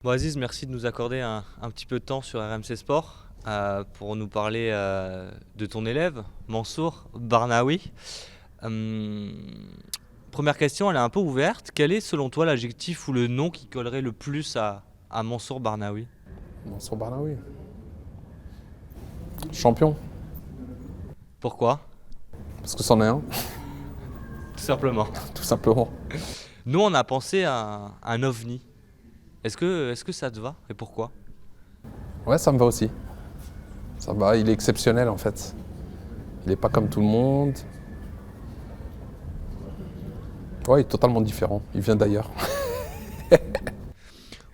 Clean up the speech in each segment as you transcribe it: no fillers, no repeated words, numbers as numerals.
Bon Aziz, merci de nous accorder un petit peu de temps sur RMC Sport pour nous parler de ton élève, Mansour Barnaoui. Hum, Première question, elle est un peu ouverte. Quel est selon toi l'adjectif ou le nom qui collerait le plus à Mansour Barnaoui? Mansour Barnaoui. Champion, Pourquoi? parce que c'en est un, Tout simplement. tout simplement. Nous, on a pensé à un ovni. Est-ce que ça te va et pourquoi? Ouais, ça me va aussi. Ça me va, il est exceptionnel en fait. Il n'est pas comme tout le monde. Ouais, il est totalement différent. Il vient d'ailleurs.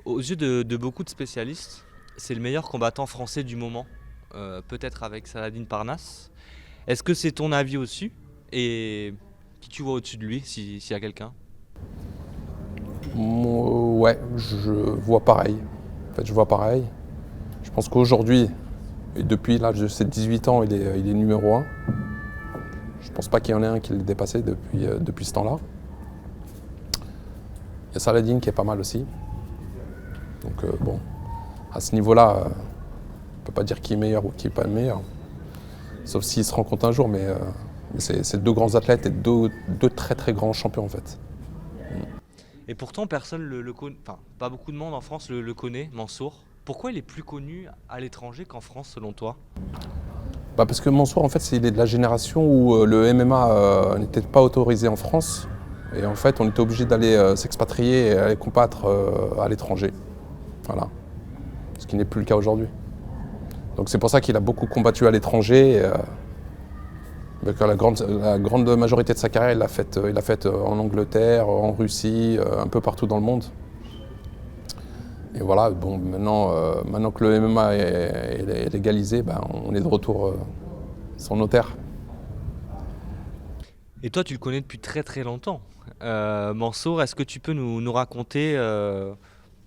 Aux yeux de beaucoup de spécialistes, c'est le meilleur combattant français du moment, peut-être avec Saladin Parnasse. Est-ce que c'est ton avis aussi? Et qui tu vois au-dessus de lui, s'il y a quelqu'un? Ouais, je vois pareil. En fait, je vois pareil. Je pense qu'aujourd'hui, et depuis l'âge de ses 18 ans, il est numéro un. Je pense pas qu'il y en ait un qui l'ait dépassé depuis ce temps-là. Il y a Saladin qui est pas mal aussi. Donc bon, à ce niveau-là, on ne peut pas dire qui est meilleur ou qui n'est pas le meilleur. Sauf s'ils se rencontrent un jour, mais c'est deux grands athlètes et deux très très grands champions en fait. Et pourtant, personne le connaît, enfin, pas beaucoup de monde en France le connaît, Mansour. Pourquoi il est plus connu à l'étranger qu'en France, selon toi? Bah parce que Mansour, en fait, il est de la génération où le MMA n'était pas autorisé en France. Et en fait, on était obligé d'aller s'expatrier et aller combattre à l'étranger. Voilà. Ce qui n'est plus le cas aujourd'hui. Donc c'est pour ça qu'il a beaucoup combattu à l'étranger. La grande majorité de sa carrière, il l'a faite en Angleterre, en Russie, un peu partout dans le monde. Et voilà, bon, maintenant que le MMA est légalisé, ben, on est de retour sans notaire. Et toi, tu le connais depuis très très longtemps. Mansour, est-ce que tu peux nous raconter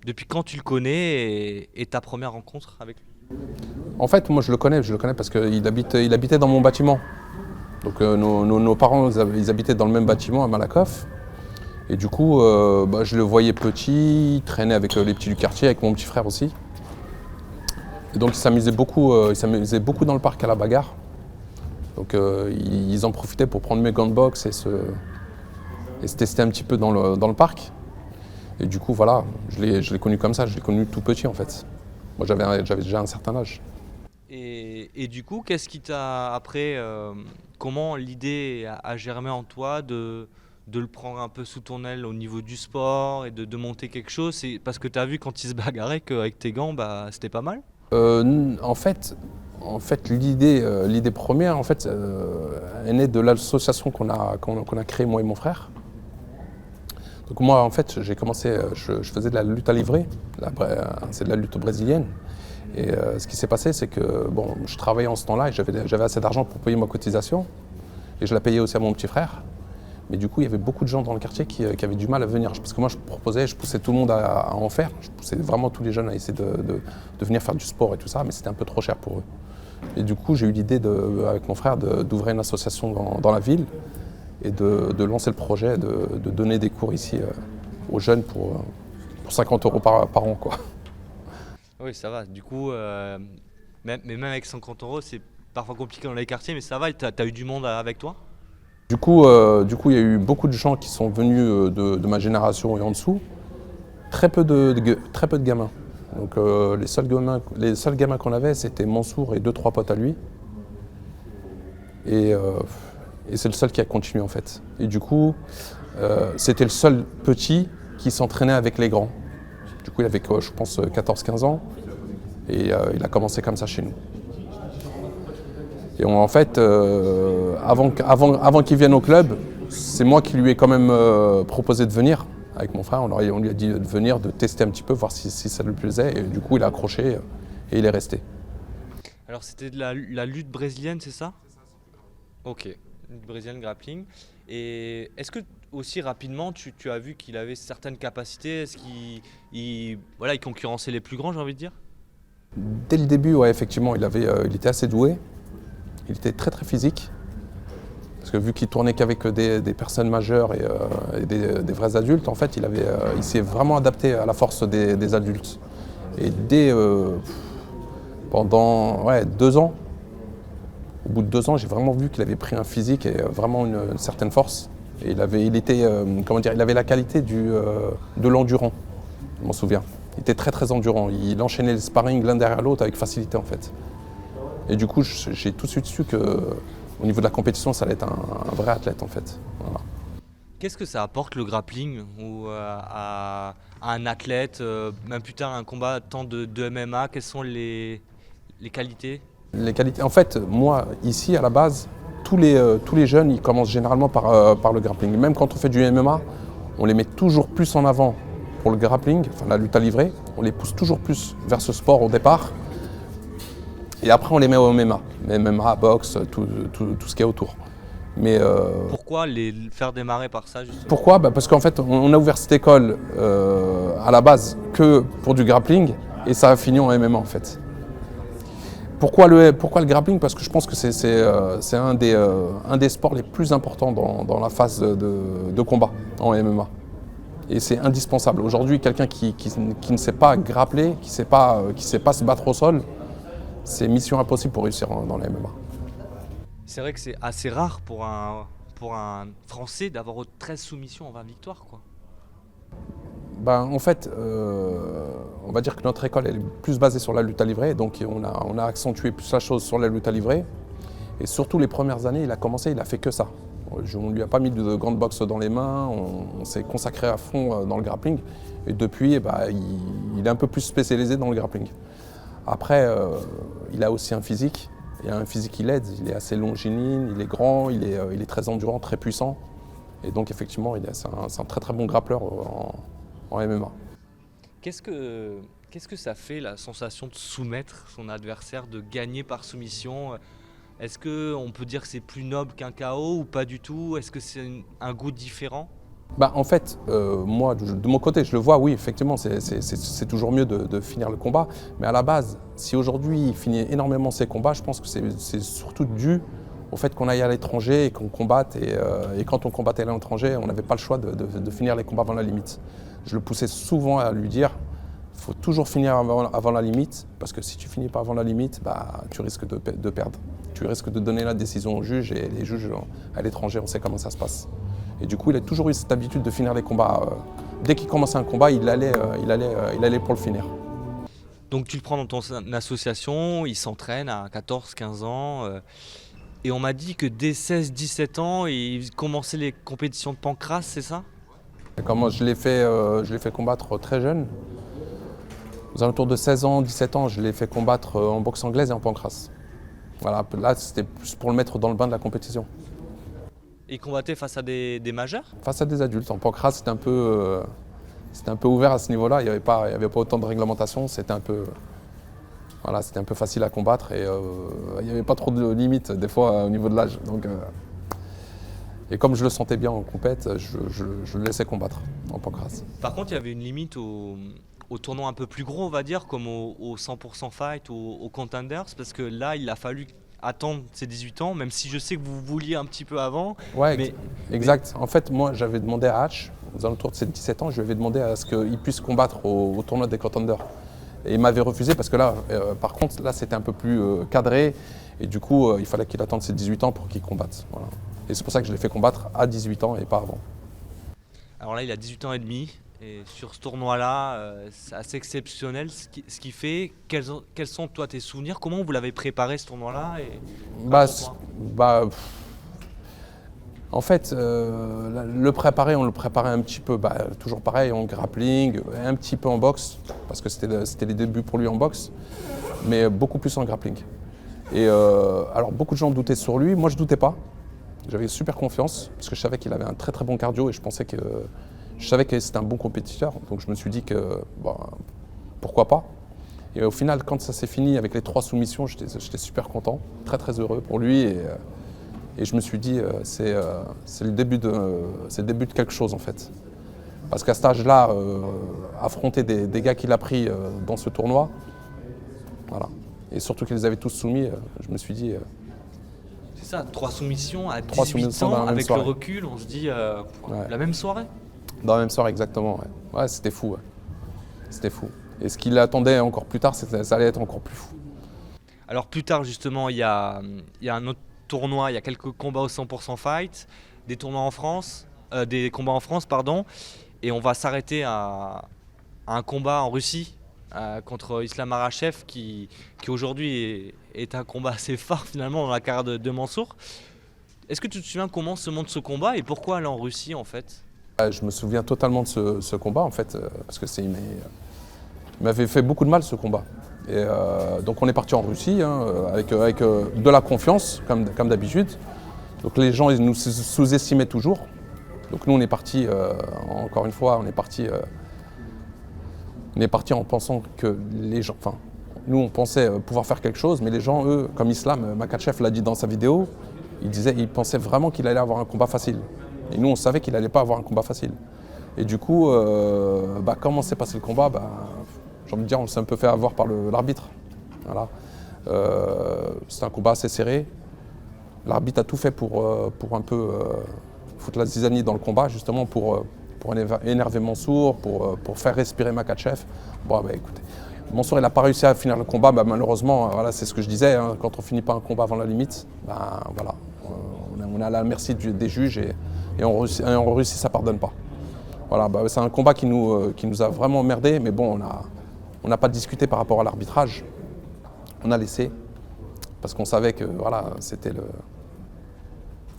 depuis quand tu le connais et ta première rencontre avec lui? En fait, moi je le connais parce qu'il habitait dans mon bâtiment. Donc nos parents, ils habitaient dans le même bâtiment à Malakoff. Et du coup, je le voyais petit, il traînait avec les petits du quartier, avec mon petit frère aussi. Et donc ils s'amusaient beaucoup dans le parc à la bagarre. Donc ils en profitaient pour prendre mes gants de boxe et se tester un petit peu dans le parc. Et du coup, voilà, je l'ai connu comme ça, je l'ai connu tout petit en fait. Moi j'avais déjà un certain âge. Et du coup, qu'est-ce qui t'a après, comment l'idée a germé en toi de le prendre un peu sous ton aile au niveau du sport et de monter quelque chose? C'est parce que tu as vu quand il se bagarrait qu'avec tes gants, bah, c'était pas mal? En fait, l'idée première, en fait, est née de l'association qu'on a créée, moi et mon frère. Donc moi, en fait, j'ai commencé, je faisais de la lutte à livrer, c'est de la lutte brésilienne. Et ce qui s'est passé, c'est que bon, je travaillais en ce temps-là et j'avais assez d'argent pour payer ma cotisation. Et je la payais aussi à mon petit frère. Mais du coup, il y avait beaucoup de gens dans le quartier qui avaient du mal à venir. Parce que moi, je poussais tout le monde à en faire. Je poussais vraiment tous les jeunes à essayer de venir faire du sport et tout ça, mais c'était un peu trop cher pour eux. Et du coup, j'ai eu l'idée, avec mon frère, d'ouvrir une association dans la ville et de lancer le projet, de donner des cours ici aux jeunes pour 50 € par an, quoi. Oui, ça va. Du coup, même avec 50 euros, c'est parfois compliqué dans les quartiers, mais ça va. T'as eu du monde avec toi? Du coup, il y a eu beaucoup de gens qui sont venus de ma génération et en dessous. Très peu de gamins. Donc les seuls gamins qu'on avait, c'était Mansour et 2-3 potes à lui. Et, c'est le seul qui a continué en fait. Et du coup, c'était le seul petit qui s'entraînait avec les grands. Du coup, il avait, je pense, 14-15 ans. Et il a commencé comme ça chez nous. Et en fait, avant qu'il vienne au club, c'est moi qui lui ai quand même proposé de venir avec mon frère. On lui a dit de venir, de tester un petit peu, voir si ça lui plaisait. Et du coup, il a accroché et il est resté. Alors, c'était de la lutte brésilienne, c'est ça? Ok, lutte brésilienne grappling. Et est-ce que aussi rapidement, tu as vu qu'il avait certaines capacités? Est-ce voilà, il concurrençait les plus grands, j'ai envie de dire? Dès le début, ouais, effectivement, il était assez doué. Il était très très physique. Parce que vu qu'il tournait qu'avec des personnes majeures et des vrais adultes, en fait, il s'est vraiment adapté à la force des adultes. Et pendant 2 ans, au bout de 2 ans, j'ai vraiment vu qu'il avait pris un physique et vraiment une certaine force. Et il avait la qualité de l'endurant, je m'en souviens. Il était très très endurant. Il enchaînait les sparring l'un derrière l'autre avec facilité en fait. Et du coup, j'ai tout de suite su qu'au niveau de la compétition, ça allait être un vrai athlète en fait. Voilà. Qu'est-ce que ça apporte le grappling à un athlète, même plus tard un combattant de MMA? Quelles sont les qualités? Les qualités. En fait, moi, ici, à la base, tous les jeunes, ils commencent généralement par le grappling. Même quand on fait du MMA, on les met toujours plus en avant pour le grappling, enfin la lutte à livrer. On les pousse toujours plus vers ce sport au départ. Et après, on les met au MMA. MMA, boxe, tout ce qui est autour. Mais Pourquoi les faire démarrer par ça justement? pourquoi? Parce qu'en fait, on a ouvert cette école à la base que pour du grappling et ça a fini en MMA en fait. Pourquoi le grappling? Parce que je pense que c'est un des sports les plus importants dans la phase de combat en MMA. Et c'est indispensable. Aujourd'hui, quelqu'un qui ne sait pas grappler, qui ne sait pas se battre au sol, c'est mission impossible pour réussir dans la MMA. C'est vrai que c'est assez rare pour un Français d'avoir 13 soumissions en 20 victoires, quoi. En fait, on va dire que notre école elle est plus basée sur la lutte à livrer, donc on a accentué plus la chose sur la lutte à livrer. Et surtout les premières années, il a fait que ça. On ne lui a pas mis de grande boxe dans les mains, on s'est consacré à fond dans le grappling. Et depuis, il est un peu plus spécialisé dans le grappling. Après, il a aussi un physique. Il a un physique qui l'aide, il est assez longiligne, il est grand, il est très endurant, très puissant. Et donc effectivement, c'est un très très bon grappleur en MMA. Qu'est-ce que ça fait, la sensation de soumettre son adversaire, de gagner par soumission? Est-ce qu'on peut dire que c'est plus noble qu'un KO ou pas du tout? Est-ce que c'est un goût différent? En fait, moi, de mon côté, je le vois, oui, effectivement, c'est toujours mieux de finir le combat. Mais à la base, si aujourd'hui il finit énormément ses combats, je pense que c'est surtout dû au fait qu'on aille à l'étranger et qu'on combatte. Et quand on combattait à l'étranger, on n'avait pas le choix de finir les combats avant la limite. Je le poussais souvent à lui dire, il faut toujours finir avant la limite, parce que si tu finis pas avant la limite, tu risques de perdre. Tu risques de donner la décision au juge, et les juges à l'étranger, on sait comment ça se passe. Et du coup, il a toujours eu cette habitude de finir les combats. Dès qu'il commençait un combat, il allait pour le finir. Donc tu le prends dans ton association, il s'entraîne à 14-15 ans. Et on m'a dit que dès 16-17 ans, il commençait les compétitions de pancrace, c'est ça? Moi, je l'ai fait combattre très jeune. Aux alentours de 16 ans, 17 ans, je l'ai fait combattre en boxe anglaise et en pancrace. Voilà, là, c'était plus pour le mettre dans le bain de la compétition. Et il combattait face à des majeurs? Face à des adultes. En pancrace, c'était un peu ouvert à ce niveau-là. Il n'y avait pas autant de réglementation. C'était un peu facile à combattre et il n'y avait pas trop de limites des fois au niveau de l'âge. Et comme je le sentais bien en compète, je le laissais combattre en pancrace. Par contre, il y avait une limite au tournoi un peu plus gros, on va dire, comme au 100% Fight ou au Contenders, parce que là, il a fallu attendre ses 18 ans, même si je sais que vous vouliez un petit peu avant. Ouais, exact. En fait, moi, j'avais demandé à Hatch, aux alentours de ses 17 ans, je lui avais demandé à ce qu'il puisse combattre au tournoi des Contenders. Et il m'avait refusé parce que là, par contre, là, c'était un peu plus cadré. Et du coup, il fallait qu'il attende ses 18 ans pour qu'il combatte. Voilà. Et c'est pour ça que je l'ai fait combattre à 18 ans et pas avant. Alors là, il a 18 ans et demi. Et sur ce tournoi-là, c'est assez exceptionnel ce qui fait. Quels sont, toi, tes souvenirs? Comment vous l'avez préparé, ce tournoi-là En fait, on le préparait un petit peu, toujours pareil, en grappling, un petit peu en boxe, parce que c'était les débuts pour lui en boxe, mais beaucoup plus en grappling. Et alors, beaucoup de gens doutaient sur lui, moi je doutais pas. J'avais super confiance, parce que je savais qu'il avait un très très bon cardio et je savais que c'était un bon compétiteur, donc je me suis dit que pourquoi pas. Et au final, quand ça s'est fini avec les 3 soumissions, j'étais super content, très très heureux pour lui. Et je me suis dit, c'est le début de quelque chose en fait. Parce qu'à cet âge-là, affronter des gars qu'il a pris dans ce tournoi, voilà. Et surtout qu'ils les avaient tous soumis, je me suis dit... c'est ça, 3 soumissions à 3 18 soumissions ans, avec le recul, on se dit, la même soirée? Dans la même soirée, exactement, ouais. Ouais, c'était fou, ouais. C'était fou. Et ce qu'il attendait encore plus tard, ça allait être encore plus fou. Alors plus tard justement, il y a un autre tournoi, il y a quelques combats au 100% fight, des tournois en France, des combats en France pardon, et on va s'arrêter à un combat en Russie contre Islam Makhachev qui aujourd'hui est un combat assez phare finalement dans la carrière de Mansour. Est-ce que tu te souviens comment se monte ce combat et pourquoi aller en Russie en fait? Je me souviens totalement de ce combat en fait, parce que il m'avait fait beaucoup de mal ce combat. Et donc on est parti en Russie hein, avec de la confiance comme d'habitude. Donc les gens ils nous sous-estimaient toujours. Donc nous on est parti, encore une fois, on est parti en pensant que les gens, enfin nous on pensait pouvoir faire quelque chose, mais les gens eux, comme Islam Makhachev l'a dit dans sa vidéo, il pensait vraiment qu'il allait avoir un combat facile. Et nous on savait qu'il n'allait pas avoir un combat facile. Et du coup, comment s'est passé le combat, j'ai envie de dire on s'est un peu fait avoir par l'arbitre. Voilà. C'était un combat assez serré. L'arbitre a tout fait pour un peu foutre la zizanie dans le combat, justement pour énerver Mansour, pour faire respirer Makhachev. Écoutez, Mansour il n'a pas réussi à finir le combat, malheureusement, voilà, c'est ce que je disais, hein, quand on finit pas un combat avant la limite, voilà, on est à la merci des juges et en Russie ça pardonne pas. Voilà, c'est un combat qui nous a vraiment emmerdé, mais bon, on n'a pas discuté par rapport à l'arbitrage. On a laissé, parce qu'on savait que voilà, c'était le...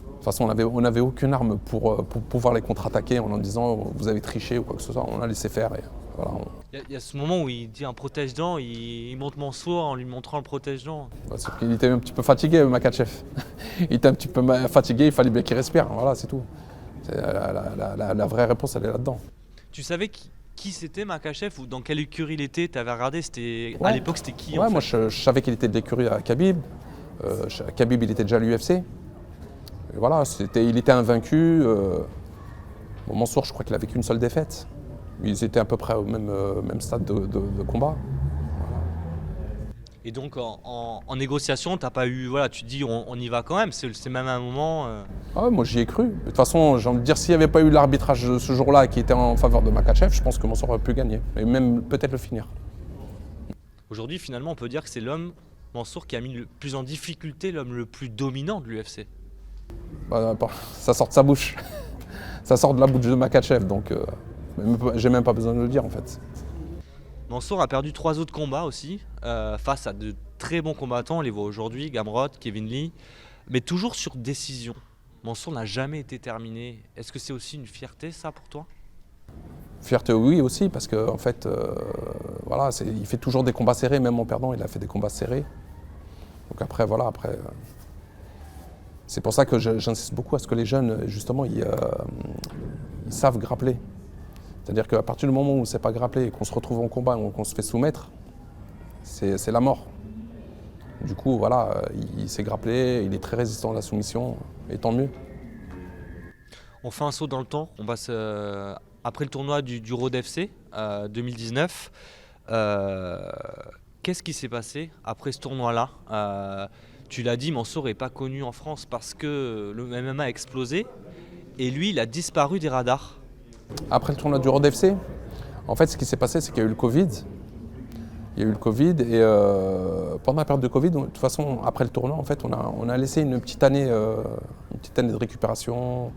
De toute façon, on n'avait aucune arme pour pouvoir les contre-attaquer en disant vous avez triché ou quoi que ce soit. On a laissé faire. Et voilà, Il y a ce moment où il dit un protège-dents, il monte Mansour en lui montrant le protège-dents. Sauf qu'il était un petit peu fatigué, Makhachev. Il était un petit peu fatigué, il fallait bien qu'il respire. Voilà, c'est tout. La vraie réponse, elle est là-dedans. Tu savais qui c'était Makhachev ou dans quelle écurie il était? Tu avais regardé, Ouais. À l'époque c'était qui Ouais, en fait? moi je savais qu'il était de l'écurie à Khabib. Khabib, il était déjà à l'UFC. Voilà, il était invaincu. Mansour, je crois qu'il n'avait qu'une seule défaite. Ils étaient à peu près au même stade de combat. Voilà. Et donc en négociation, t'as pas eu, voilà, tu te dis on y va quand même, c'est même un moment. Ah ouais, moi j'y ai cru. De toute façon, j'ai envie de dire, s'il n'y avait pas eu l'arbitrage ce jour-là qui était en faveur de Makhachev, je pense que Mansour aurait pu gagner. Et même peut-être le finir. Aujourd'hui, finalement, on peut dire que c'est l'homme, Mansour, qui a mis le plus en difficulté, l'homme le plus dominant de l'UFC. Ça sort de sa bouche. Ça sort de la bouche de Makhachev, donc j'ai même pas besoin de le dire en fait. Mansour a perdu 3 autres combats aussi, face à de très bons combattants, on les voit aujourd'hui, Gamrot, Kevin Lee, mais toujours sur décision. Mansour n'a jamais été terminé. Est-ce que c'est aussi une fierté ça pour toi? Fierté oui aussi, parce qu'en fait, voilà, il fait toujours des combats serrés, même en perdant, il a fait des combats serrés. Donc après, voilà, c'est pour ça que j'insiste beaucoup à ce que les jeunes, justement, ils savent grappler. C'est-à-dire qu'à partir du moment où on ne sait pas grappler et qu'on se retrouve en combat ou qu'on se fait soumettre, c'est la mort. Du coup, voilà, il sait grappler, il est très résistant à la soumission, et tant mieux. On fait un saut dans le temps, après le tournoi du Road FC 2019, qu'est-ce qui s'est passé après ce tournoi-là? Tu l'as dit, Mansour n'est pas connu en France parce que le MMA a explosé et lui, il a disparu des radars. Après le tournoi du Road FC, en fait, ce qui s'est passé, c'est qu'il y a eu le Covid. Il y a eu le Covid et pendant la période de Covid, de toute façon, après le tournoi, en fait, on a laissé une petite année de récupération.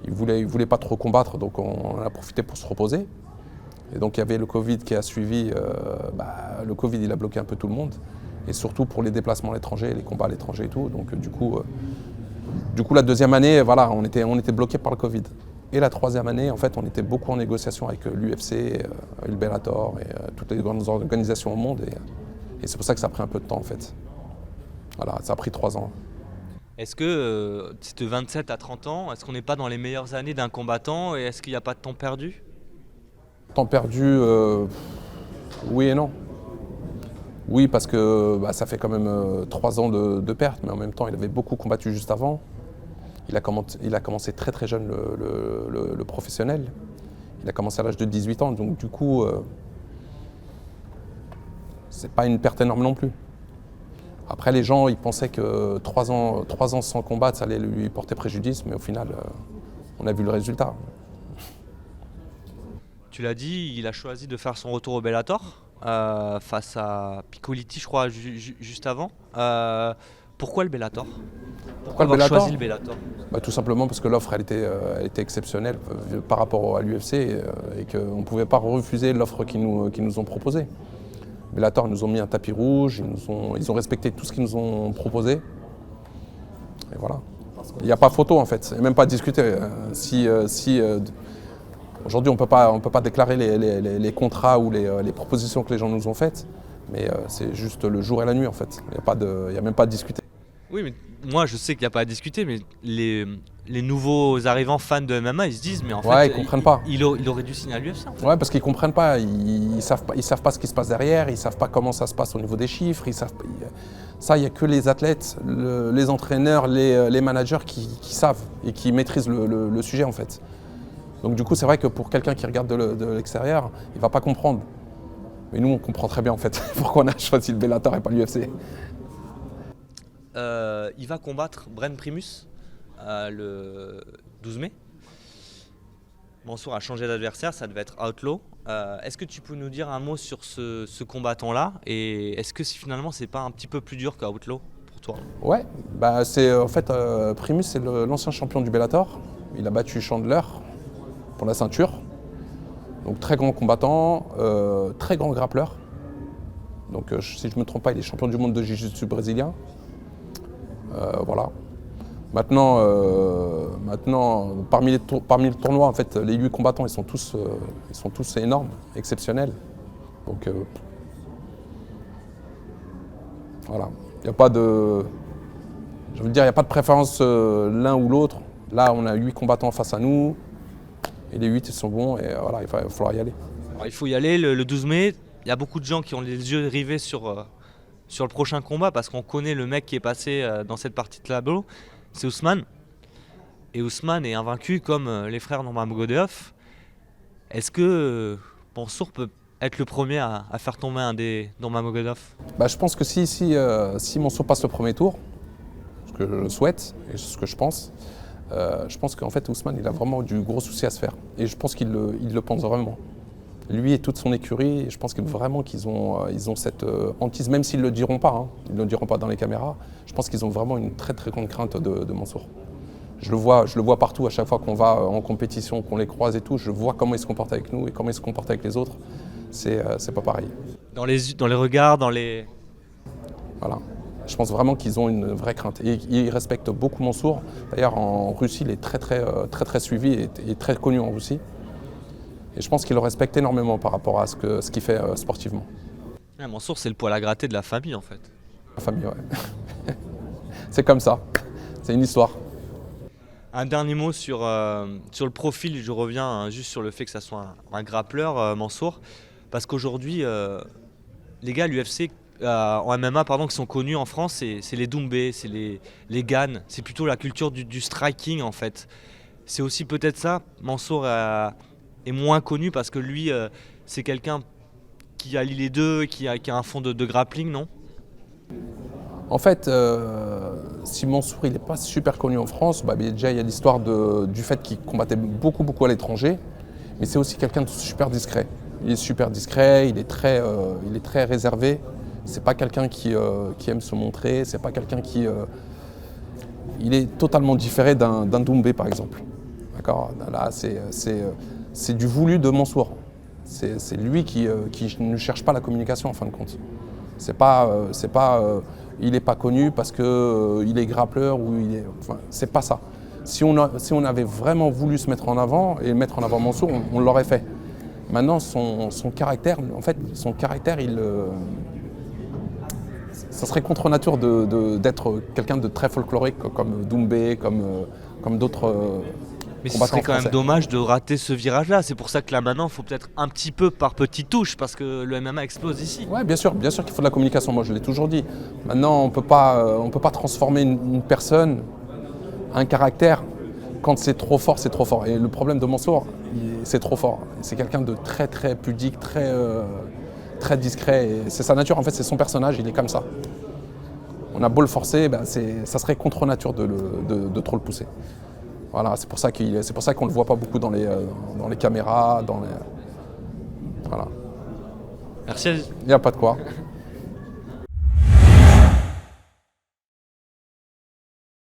Il voulait pas trop combattre, donc on en a profité pour se reposer. Et donc il y avait le Covid qui a suivi. Le Covid, il a bloqué un peu tout le monde. Et surtout pour les déplacements à l'étranger, les combats à l'étranger et tout. Donc du coup, la deuxième année, voilà, on était bloqué par le Covid. Et la troisième année, en fait, on était beaucoup en négociation avec l'UFC, le Bellator et toutes les grandes organisations au monde. Et c'est pour ça que ça a pris un peu de temps, en fait. Voilà, ça a pris 3 ans. Est-ce que c'est de 27 à 30 ans, est-ce qu'on n'est pas dans les meilleures années d'un combattant et est-ce qu'il n'y a pas de temps perdu? Temps perdu, oui et non. Oui, parce que ça fait quand même 3 ans de perte, mais en même temps, il avait beaucoup combattu juste avant. Il a commencé très très jeune le professionnel. Il a commencé à l'âge de 18 ans, donc du coup, c'est pas une perte énorme non plus. Après, les gens, ils pensaient que 3 ans sans combattre, ça allait lui porter préjudice, mais au final, on a vu le résultat. Tu l'as dit, il a choisi de faire son retour au Bellator face à Picoliti, je crois, juste avant. Pourquoi le Bellator? Pourquoi le avoir Bellator choisi le Bellator? Tout simplement parce que l'offre elle était exceptionnelle par rapport à l'UFC et qu'on ne pouvait pas refuser l'offre qu'ils nous ont proposée. Bellator nous ont mis un tapis rouge, ils ont respecté tout ce qu'ils nous ont proposé. Et voilà. Il n'y a pas photo en fait, il n'y a même pas à discuter. Aujourd'hui on ne peut pas déclarer les contrats ou les propositions que les gens nous ont faites, mais c'est juste le jour et la nuit en fait. Il n'y a même pas à discuter. Oui, mais moi je sais qu'il n'y a pas à discuter, mais les nouveaux arrivants fans de MMA, ils se disent, mais en fait, Ils comprennent pas. Il aurait dû signer à l'UFC. En fait. Ouais, parce qu'ils comprennent pas. Ils savent pas ce qui se passe derrière. Ils savent pas comment ça se passe au niveau des chiffres. Ça, il y a que les athlètes, les entraîneurs, les managers qui savent et qui maîtrisent le sujet en fait. Donc du coup, c'est vrai que pour quelqu'un qui regarde de l'extérieur, il va pas comprendre. Mais nous, on comprend très bien en fait pourquoi on a choisi le Bellator et pas l'UFC. Il va combattre Brent Primus le 12 mai. Mansour a changé d'adversaire, ça devait être Outlaw. Est-ce que tu peux nous dire un mot sur ce combattant-là? Et est-ce que finalement c'est pas un petit peu plus dur qu'Outlaw pour toi? Ouais, c'est en fait Primus, c'est l'ancien champion du Bellator. Il a battu Chandler pour la ceinture. Donc très grand combattant, très grand grappleur. Donc si je ne me trompe pas, il est champion du monde de jiu-jitsu brésilien. Voilà. Maintenant, parmi le tournoi, en fait, les 8 combattants, ils sont tous énormes, exceptionnels. Donc voilà. Il n'y a pas de, je veux dire, il n'y a pas de préférence l'un ou l'autre. Là, on a 8 combattants face à nous, et les 8 ils sont bons, et voilà, il va falloir y aller. Alors, il faut y aller le 12 mai. Il y a beaucoup de gens qui ont les yeux rivés sur le prochain combat parce qu'on connaît le mec qui est passé dans cette partie de tableau, c'est Ousmane. Et Ousmane est invaincu comme les frères Nurmagomedov. Est-ce que Mansour peut être le premier à faire tomber un des Nurmagomedov? Je pense que si Mansour passe le premier tour, ce que je le souhaite et ce que je pense qu'en fait Ousmane il a vraiment du gros souci à se faire. Et je pense qu'il le pense vraiment. Lui et toute son écurie, je pense qu'ils ont cette hantise, même s'ils ne le diront pas, ils ne le diront pas dans les caméras, je pense qu'ils ont vraiment une très très grande crainte de Mansour. Je le vois partout, à chaque fois qu'on va en compétition, qu'on les croise et tout, je vois comment ils se comportent avec nous et comment ils se comportent avec les autres. C'est pas pareil. Dans les regards, dans les... Voilà. Je pense vraiment qu'ils ont une vraie crainte. Et ils respectent beaucoup Mansour. D'ailleurs, en Russie, il est très suivi et très connu en Russie. Et je pense qu'il le respecte énormément par rapport à ce qu'il fait sportivement. Ouais, Mansour, c'est le poil à gratter de la famille, en fait. La famille, ouais. C'est comme ça. C'est une histoire. Un dernier mot sur le profil, je reviens juste sur le fait que ça soit un grappleur, Mansour. Parce qu'aujourd'hui, les gars à l'UFC, en MMA, qui sont connus en France, c'est les Doumbé, c'est les Gann. C'est plutôt la culture du striking, en fait. C'est aussi peut-être ça, Mansour est moins connu parce que lui, c'est quelqu'un qui allie les deux, qui a un fond de grappling, non? En fait, si Mansour il n'est pas super connu en France, déjà il y a l'histoire du fait qu'il combattait beaucoup à l'étranger, mais c'est aussi quelqu'un de super discret. Il est super discret, il est très réservé. C'est pas quelqu'un qui aime se montrer, c'est pas quelqu'un qui... il est totalement différent d'un Doumbé par exemple. D'accord ? Là, c'est du voulu de Mansour. C'est lui qui ne cherche pas la communication en fin de compte. Il n'est pas connu parce qu'il est grappleur ou c'est pas ça. Si on avait vraiment voulu se mettre en avant et mettre en avant Mansour, on l'aurait fait. Maintenant, son caractère, ça serait contre nature d'être quelqu'un de très folklorique comme Doumbé, comme d'autres. Mais ce serait quand même dommage de rater ce virage-là. C'est pour ça que là maintenant, il faut peut-être un petit peu par petites touches parce que le MMA explose ici. Oui, bien sûr qu'il faut de la communication. Moi, je l'ai toujours dit. Maintenant, on peut pas transformer une personne, un caractère. Quand c'est trop fort, c'est trop fort. Et le problème de Mansour, c'est trop fort. C'est quelqu'un de très très pudique, très discret. Et c'est sa nature. En fait, c'est son personnage. Il est comme ça. On a beau le forcer, ça serait contre nature de trop le pousser. Voilà, c'est pour ça qu'on ne le voit pas beaucoup dans les caméras. Voilà. Merci Aziz. Il n'y a pas de quoi.